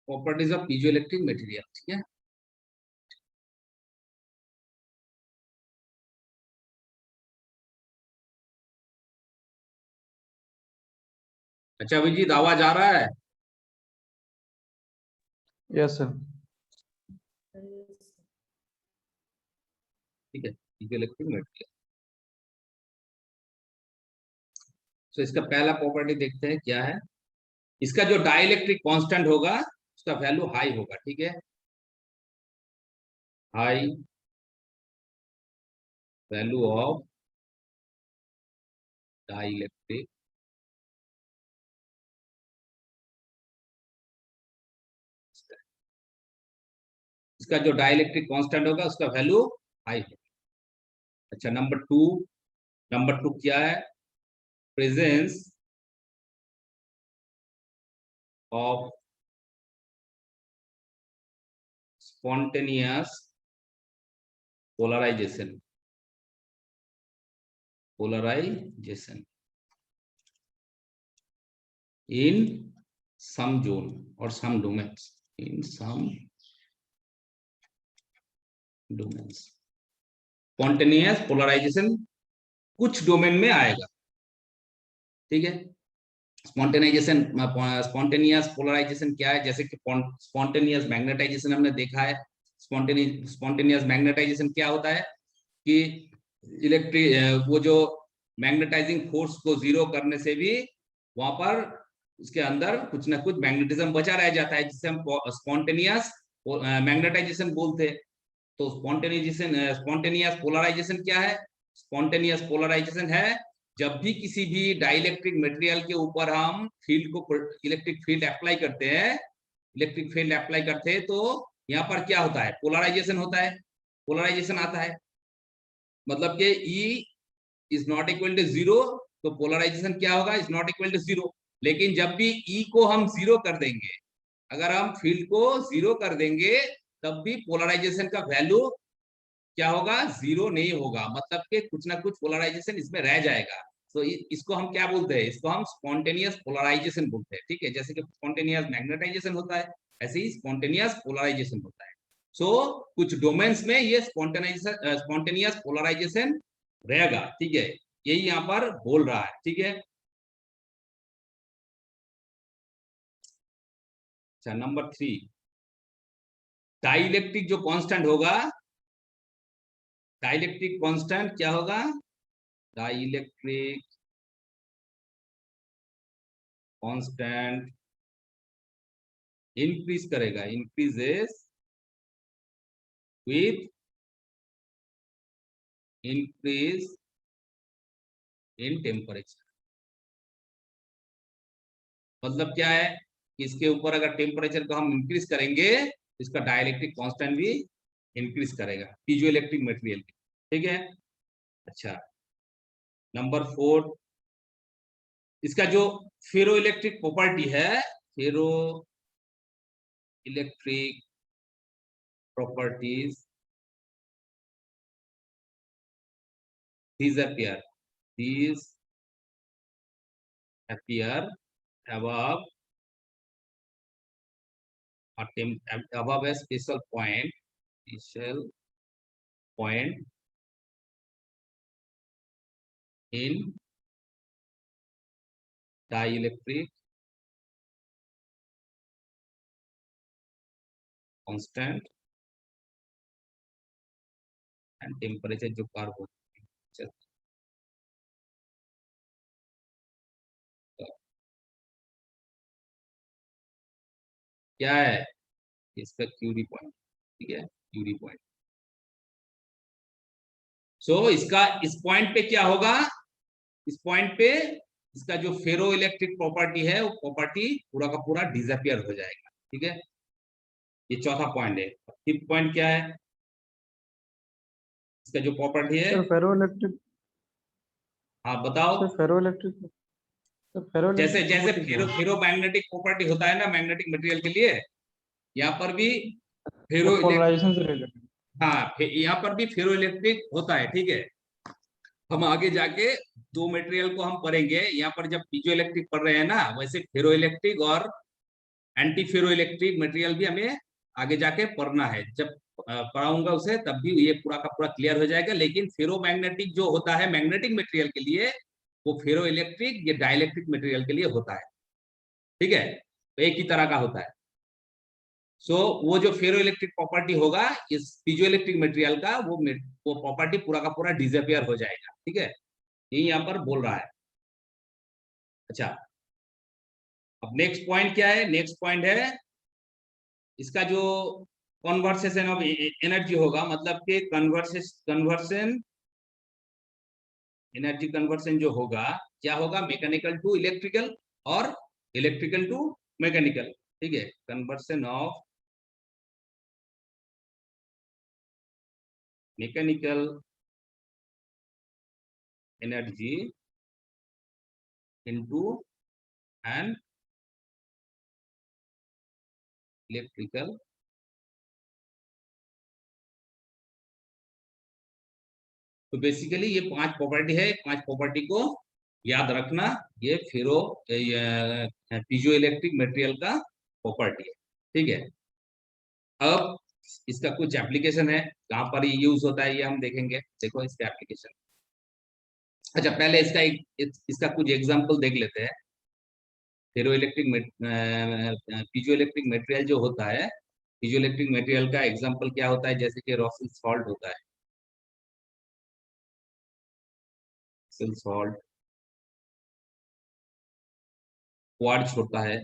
Properties of piezoelectric material, ठीक है। अच्छा अभिजीत, आवाज आ रहा है? Yes sir. ठीक है, पीजोइलेक्ट्रिक मटेरियल। तो इसका पहला प्रॉपर्टी देखते हैं क्या है। इसका जो डाइलेक्ट्रिक कांस्टेंट होगा उसका वैल्यू हाई होगा, ठीक है। हाई वैल्यू ऑफ डाइलेक्ट्रिक इसका जो डाइलेक्ट्रिक कांस्टेंट होगा उसका वैल्यू हाई होगा। अच्छा नंबर टू क्या है? Presence of spontaneous polarisation in some zone or some domains, in some domains spontaneous polarization कुछ डोमेन में आएगा, ठीक है। स्पॉन्टेनियस पोलराइजेशन क्या है? जैसे कि स्पॉन्टेनियस मैग्नेटाइजेशन हमने देखा है। स्पॉन्टेनियस मैग्नेटाइजेशन क्या होता है कि इलेक्ट्रिक वो जो मैग्नेटाइजिंग फोर्स को जीरो करने से भी वहां पर उसके अंदर कुछ ना कुछ मैग्नेटिज्म बचा रह जाता है, जिसे हम स्पॉन्टेनियस मैग्नेटाइजेशन बोलते हैं। तो स्पॉन्टेनियस पोलराइजेशन क्या है? स्पॉन्टेनियस पोलराइजेशन है जब भी किसी भी डाइलेक्ट्रिक मटेरियल के ऊपर हम फील्ड को इलेक्ट्रिक फील्ड अप्लाई करते हैं, तो यहाँ पर क्या होता है? पोलराइजेशन होता है, पोलराइजेशन आता है। मतलब कि E is not equal to zero, तो पोलराइजेशन क्या होगा? Is not equal to zero. लेकिन जब भी E को हम जीरो कर देंगे, अगर हम फील्ड को जीरो कर देंगे, तब भी पोलराइजेशन का वैल्यू क्या होगा? जीरो नहीं होगा। मतलब कि कुछ ना कुछ पोलराइजेशन इसमें रह जाएगा। तो इसको हम क्या बोलते हैं? इसको हम स्पॉन्टेनियस पोलराइजेशन बोलते हैं, ठीक है। जैसे कि स्पॉन्टेनियस मैग्नेटाइजेशन होता है, ऐसे ही स्पॉन्टेनियस पोलराइजेशन होता है। सो कुछ डोमेन्स में ये स्पॉन्टेनियस पोलराइजेशन रहेगा, ठीक है। यही यहाँ पर बोल रहा है, ठीक है। अच्छा नंबर 3, डाइलेक्ट्रिक जो कांस्टेंट होगा, डाइलेक्ट्रिक कांस्टेंट क्या होगा? डाइलेक्ट्रिक कांस्टेंट इंक्रीज करेगा, increases with increase in temperature. मतलब क्या है कि इसके ऊपर अगर टेम्परेचर को हम इंक्रीज करेंगे तो इसका डाइलेक्ट्रिक कांस्टेंट भी इंक्रीज करेगा, पीजोइलेक्ट्रिक मटेरियल, ठीक है। अच्छा नंबर 4, इसका जो फेरो इलेक्ट्रिक प्रॉपर्टी है, ferroelectric properties these appear above above a special point in dielectric constant and temperature जो कार्य होती है। क्या है इसका? क्यूरी पॉइंट, ठीक है, क्यूरी पॉइंट। सो इसका इस पॉइंट पे क्या होगा? इस पॉइंट पे इसका जो फेरो इलेक्ट्रिक प्रॉपर्टी है वो प्रॉपर्टी पूरा का पूरा डिसअपियर हो जाएगा, ठीक है। ये चौथा पॉइंट है। फिफ्थ पॉइंट क्या है? इसका जो प्रॉपर्टी है, फेरो इलेक्ट्रिक। हाँ बताओ। फेरो इलेक्ट्रिक, जैसे जैसे फेरो मैग्नेटिक प्रॉपर्टी होता है ना मैग्नेटिक मटेरियल के लिए, यहाँ पर भी फेरो पोलराइजेशन से रिलेटेड। हाँ यहाँ पर भी फेरो इलेक्ट्रिक होता है, ठीक है। हम आगे जाके दो मटेरियल को हम पढ़ेंगे। यहाँ पर जब पीजो इलेक्ट्रिक पढ़ रहे हैं ना, वैसे फेरो इलेक्ट्रिक और एंटी फेरो इलेक्ट्रिक मटेरियल भी हमें आगे जाके पढ़ना है, जब पढ़ाऊंगा उसे तब भी ये पूरा का पूरा क्लियर हो जाएगा। लेकिन फेरोमैग्नेटिक जो होता है मैग्नेटिक मटेरियल के लिए, वो फेरो इलेक्ट्रिक या डाइलेक्ट्रिक मटेरियल के लिए होता है, ठीक है, तो एक ही तरह का होता है। सो वो जो फेरो इलेक्ट्रिक प्रॉपर्टी होगा इस पीजो इलेक्ट्रिक मटेरियल का, वो प्रॉपर्टी पूरा का पूरा डिसअपियर हो जाएगा, ठीक है, ये यहाँ पर बोल रहा है। अच्छा, अब नेक्स्ट पॉइंट क्या है? नेक्स्ट पॉइंट है इसका जो कन्वर्सेशन ऑफ एनर्जी होगा, मतलब कि कन्वर्सन एनर्जी कन्वर्सन जो होगा, क्या होगा? मैकेनिकल टू इलेक्ट्रिकल और इलेक्ट्रिकल टू मैकेनिकल, ठीक है, conversion of mechanical energy into and electrical. तो बेसिकली ये 5 प्रॉपर्टी है, 5 प्रॉपर्टी को याद रखना, ये फेरो पीजो इलेक्ट्रिक मटेरियल का प्रॉपर्टी है, ठीक है। अब इसका कुछ एप्लीकेशन है, कहाँ पर यूज होता है ये हम देखेंगे। देखो इसका एप्लीकेशन। अच्छा, पहले इसका कुछ एग्जांपल देख लेते हैं। फेरो इलेक्ट्रिक पीजो इलेक्ट्रिक मटेरियल जो होता है, पीजो इलेक्ट्रिक मटेरियल का एग्जांपल क्या होता है? जैसे कि रॉसेल सॉल्ट होता है, सॉल्ट, क्वार्ट्ज होता है,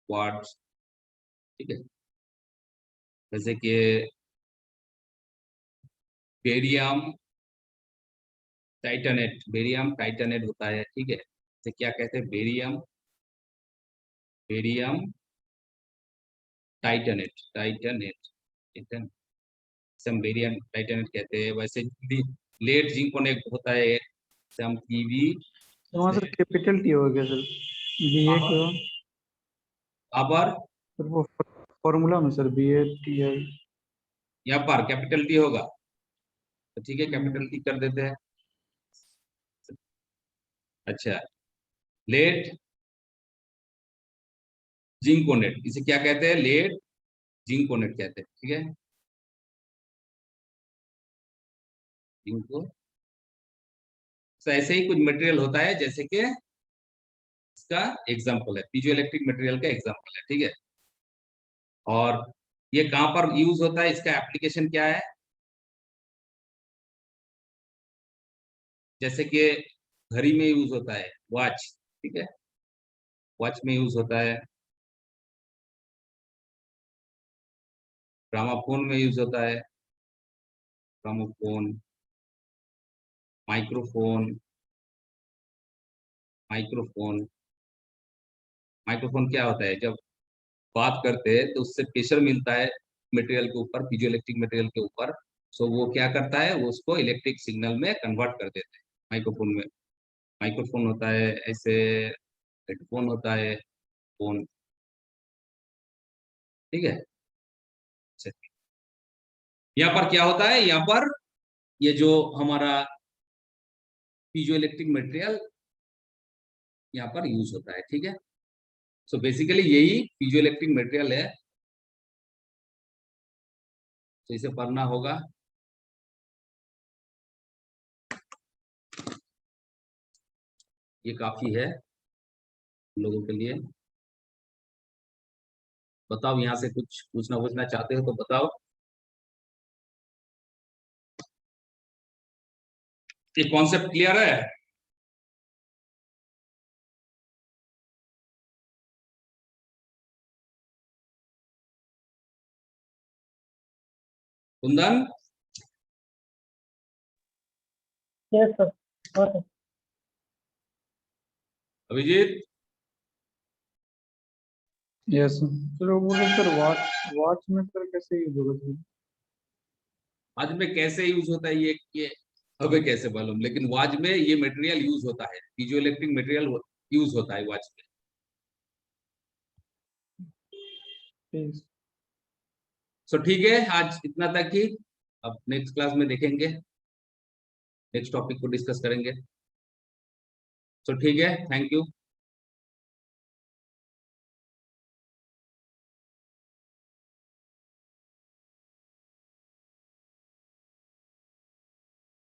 क्वार्ट्ज, ठीक है, जैसे कि बेरियम टाइटेनेट, बेरियम टाइटेनेट होता है, ठीक है, इसे क्या कहते हैं? Barium, barium titanate, titanate, Titan, हम बेरियम टाइटेनेट कहते हैं। वैसे लेड जिंकोनेट होता है, इसे हम पीवी, तो वहाँ सर कैपिटल टी होगा सर, बी ए के पर सर, वो फॉर्मूला में sir B A T I. यहाँ पर कैपिटल टी होगा, तो ठीक है, कैपिटल टी कर देते हैं। अच्छा, लेड जिंकोनेट, इसे क्या कहते हैं? लेड जिंकोनेट कहते हैं, ठीक है, जिंको। तो ऐसे ही कुछ मटेरियल होता है, जैसे कि इसका एग्जांपल है, पीजो इलेक्ट्रिक मटेरियल का एग्जांपल है, ठीक है। और ये कहां पर यूज होता है, इसका एप्लीकेशन क्या है? जैसे कि घड़ी में यूज होता है, वॉच, ठीक है, वॉच में यूज होता है, ग्रामाफोन में यूज होता है, ग्रामोफोन, माइक्रोफोन, माइक्रोफोन, माइक्रोफोन क्या होता है? जब बात करते हैं तो उससे प्रेशर मिलता है मटेरियल के ऊपर, पीजो इलेक्ट्रिक मटेरियल के ऊपर, सो वो क्या करता है? वो उसको इलेक्ट्रिक सिग्नल में कन्वर्ट कर देते हैं माइक्रोफोन में। माइक्रोफोन होता है, ऐसे हेडफोन होता है, फोन, ठीक है। अच्छा, यहाँ पर क्या होता है? यहाँ पर ये जो हमारा पीजो इलेक्ट्रिक मटेरियल यहाँ पर यूज होता है, ठीक है। सो बेसिकली यही पीजो इलेक्ट्रिक मटेरियल है, तो इसे पढ़ना होगा। ये काफी है लोगों के लिए। बताओ, यहाँ से कुछ पूछना चाहते हो तो बताओ। ये कॉन्सेप्ट क्लियर है? Kundan, yes sir. Abhijeet, yes sir, वो बोले सर वॉच, वॉच में सर कैसे यूज होगा सर? वाज में कैसे यूज होता है ये हमें कैसे मालूम, लेकिन वाज में ये मटेरियल यूज होता है, पीजो इलेक्ट्रिक मटेरियल यूज होता है वाच में। प्लीज। सो ठीक है, आज इतना तक ही। अब नेक्स्ट क्लास में देखेंगे, नेक्स्ट टॉपिक को डिस्कस करेंगे। सो ठीक है, थैंक यू।